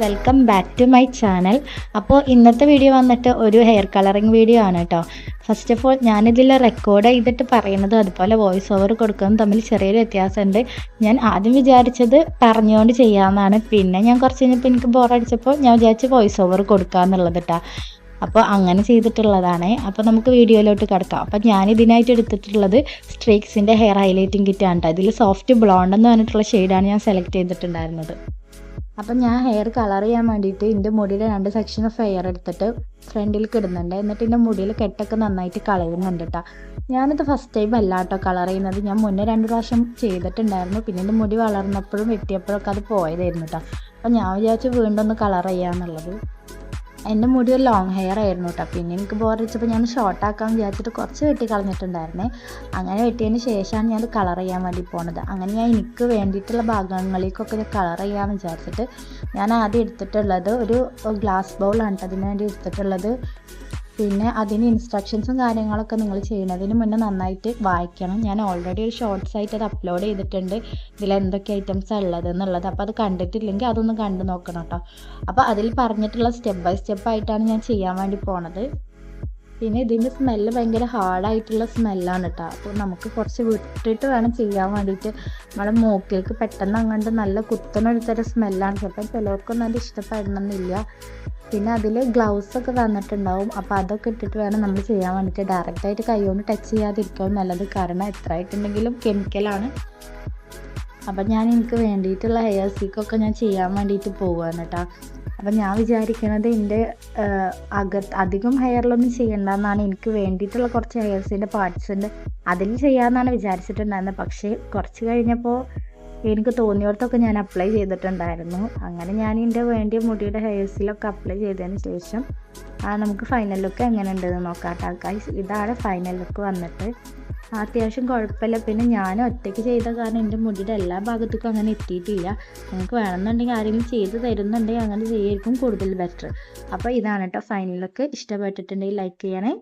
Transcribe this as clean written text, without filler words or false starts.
Welcome back to my channel. അപ്പോൾ ഇന്നത്തെ video വന്നിട്ട് ഒരു ഹെയർ കളറിങ് വീഡിയോ ആണ് കേട്ടോ. ഫസ്റ്റ് ഓഫ് ഓൾ ഞാനിതിൽ റെക്കോർഡ് ചെയ്തിട്ട് പറയുന്നത് അതുപോലെ വോയിസ് ഓവർ കൊടുക്കുന്നതും തമ്മിൽ ചെറിയൊരു വ്യത്യാസമുണ്ട്. ഞാൻ ആദ്യം വിചാരിച്ചത് പറഞ്ഞുകൊണ്ട് ചെയ്യാമെന്നാണ്. പിന്നെ ഞാൻ കുറച്ച് കഴിഞ്ഞപ്പോൾ എനിക്ക് ബോറടിച്ചപ്പോൾ ഞാൻ വിചാരിച്ച് വോയിസ് ഓവർ കൊടുക്കാമെന്നുള്ളത് കേട്ടോ. അപ്പോൾ അങ്ങനെ ചെയ്തിട്ടുള്ളതാണ്. അപ്പോൾ നമുക്ക് വീഡിയോയിലോട്ട് കിടക്കാം. അപ്പോൾ ഞാൻ ഇതിനായിട്ട് എടുത്തിട്ടുള്ളത് സ്ട്രീക്സിൻ്റെ ഹെയർ ഹൈലൈറ്റിംഗ് കിറ്റാണ് കേട്ടോ. ഇതിൽ സോഫ്റ്റ് ബ്ലോണ്ട് എന്ന് പറഞ്ഞിട്ടുള്ള ഷെയ്ഡാണ് ഞാൻ സെലക്ട് ചെയ്തിട്ടുണ്ടായിരുന്നത്. അപ്പം ഞാൻ ഹെയർ കളർ ചെയ്യാൻ വേണ്ടിയിട്ട് എൻ്റെ മുടിയിൽ 2 സെക്ഷൻ ഓഫ് ഹെയർ എടുത്തിട്ട് ഫ്രണ്ടിലേക്ക് ഇടുന്നുണ്ട്. എന്നിട്ട് എൻ്റെ മുടിയിൽ കെട്ടൊക്കെ നന്നായിട്ട് കളയുന്നുണ്ട് കേട്ടോ. ഞാനിത് ഫസ്റ്റ് ടൈം അല്ല കേട്ടോ കളർ ചെയ്യുന്നത്. ഞാൻ മുന്നേ 2 പ്രാവശ്യം ചെയ്തിട്ടുണ്ടായിരുന്നു. പിന്നെ എൻ്റെ മുടി വളർന്നപ്പോഴും വെട്ടിയപ്പോഴൊക്കെ അത് പോയതായിരുന്നു കേട്ടോ. അപ്പം ഞാൻ വിചാരിച്ചു വീണ്ടും ഒന്ന് കളർ ചെയ്യാന്നുള്ളത്. എൻ്റെ മുടി ഒരു ലോങ് ഹെയർ ആയിരുന്നു കേട്ടോ. പിന്നെ എനിക്ക് ബോറടിച്ചപ്പോൾ ഞാൻ ഷോർട്ടാക്കാൻ വിചാരിച്ചിട്ട് കുറച്ച് വെട്ടി കളഞ്ഞിട്ടുണ്ടായിരുന്നേ. അങ്ങനെ വെട്ടിയതിന് ശേഷമാണ് ഞാൻ കളർ ചെയ്യാൻ വേണ്ടി പോണത്. അങ്ങനെ ഞാൻ എനിക്ക് വേണ്ടിയിട്ടുള്ള ഭാഗങ്ങളിലേക്കൊക്കെ കളർ ചെയ്യാമെന്ന് വിചാരിച്ചിട്ട് ഞാൻ ആദ്യം എടുത്തിട്ടുള്ളത് ഒരു ഗ്ലാസ് ബൗളാണ് കേട്ടോ അതിന് വേണ്ടി എടുത്തിട്ടുള്ളത്. പിന്നെ അതിന് ഇൻസ്ട്രക്ഷൻസും കാര്യങ്ങളൊക്കെ നിങ്ങൾ ചെയ്യുന്നതിന് മുന്നേ നന്നായിട്ട് വായിക്കണം. ഞാൻ ഓൾറെഡി ഒരു ഷോർട്സ് ആയിട്ട് അത് അപ്ലോഡ് ചെയ്തിട്ടുണ്ട്, ഇതിൽ എന്തൊക്കെ ഐറ്റംസാണ് ഉള്ളത് എന്നുള്ളത്. അപ്പോൾ അത് കണ്ടിട്ടില്ലെങ്കിൽ അതൊന്ന് കണ്ടു നോക്കണം കേട്ടോ. അപ്പോൾ അതിൽ പറഞ്ഞിട്ടുള്ള സ്റ്റെപ്പ് ബൈ സ്റ്റെപ്പ് ആയിട്ടാണ് ഞാൻ ചെയ്യാൻ വേണ്ടി പോണത്. പിന്നെ ഇതിൻ്റെ സ്മെല്ല് ഭയങ്കര ഹാർഡായിട്ടുള്ള സ്മെല്ലാണ് കേട്ടോ. അപ്പോൾ നമുക്ക് കുറച്ച് വിട്ടിട്ട് വേണം ചെയ്യാൻ വേണ്ടിയിട്ട്. നമ്മുടെ മൂക്കിലേക്ക് പെട്ടെന്ന് അങ്ങോട്ട് നല്ല കുത്തനെടുത്തൊരു സ്മെല്ലാണ്. ചിലപ്പോൾ ചിലവർക്കൊന്നും അത് ഇഷ്ടപ്പെടണമെന്നില്ല. പിന്നെ അതിൽ ഗ്ലൗസൊക്കെ തന്നിട്ടുണ്ടാവും. അപ്പോൾ അതൊക്കെ ഇട്ടിട്ട് വേണം നമ്മൾ ചെയ്യാൻ വേണ്ടിയിട്ട്. ഡയറക്റ്റായിട്ട് കൈകൊണ്ട് ടച്ച് ചെയ്യാതിരിക്കും നല്ലത്, കാരണം എത്ര ആയിട്ടുണ്ടെങ്കിലും കെമിക്കലാണ്. അപ്പം ഞാൻ എനിക്ക് വേണ്ടിയിട്ടുള്ള ഹെയർ സീക്കൊക്കെ ഞാൻ ചെയ്യാൻ വേണ്ടിയിട്ട് പോവുകയാണ് കേട്ടോ. അപ്പം ഞാൻ വിചാരിക്കുന്നത് എൻ്റെ അധികം ഹെയറിലൊന്നും ചെയ്യണ്ടെന്നാണ്. എനിക്ക് വേണ്ടിയിട്ടുള്ള കുറച്ച് ഹെയർസിൻ്റെ പാർട്സ് ഉണ്ട്, അതിൽ ചെയ്യാമെന്നാണ് വിചാരിച്ചിട്ടുണ്ടായിരുന്നത്. പക്ഷേ കുറച്ച് കഴിഞ്ഞപ്പോൾ എനിക്ക് തോന്നിയോടത്തൊക്കെ ഞാൻ അപ്ലൈ ചെയ്തിട്ടുണ്ടായിരുന്നു. അങ്ങനെ ഞാൻ എൻ്റെ വേണ്ടിയ മുടിയുടെ ഹെയർസിലൊക്കെ അപ്ലൈ ചെയ്തതിന് ശേഷം നമുക്ക് ഫൈനൽ ലുക്ക് എങ്ങനെ ഉണ്ടെന്ന് നോക്കാം കേട്ടോ ഗൈസ്. ഇതാണ് ഫൈനൽ ലുക്ക് വന്നിട്ട്. അത്യാവശ്യം കുഴപ്പമില്ല. പിന്നെ ഞാൻ ഒറ്റയ്ക്ക് ചെയ്ത കാരണം എൻ്റെ മുടിയുടെ എല്ലാ ഭാഗത്തേക്കും അങ്ങനെ എത്തിയിട്ടില്ല. നിങ്ങൾക്ക് വേണമെന്നുണ്ടെങ്കിൽ ആരെങ്കിലും ചെയ്ത് തരുന്നുണ്ടെങ്കിൽ അങ്ങനെ ചെയ്യായിരിക്കും കൂടുതൽ ബെറ്റർ. അപ്പോൾ ഇതാണ് കേട്ടോ ഫൈനൽ ലുക്ക്. ഇഷ്ടപ്പെട്ടിട്ടുണ്ടെങ്കിൽ ലൈക്ക് ചെയ്യണേ.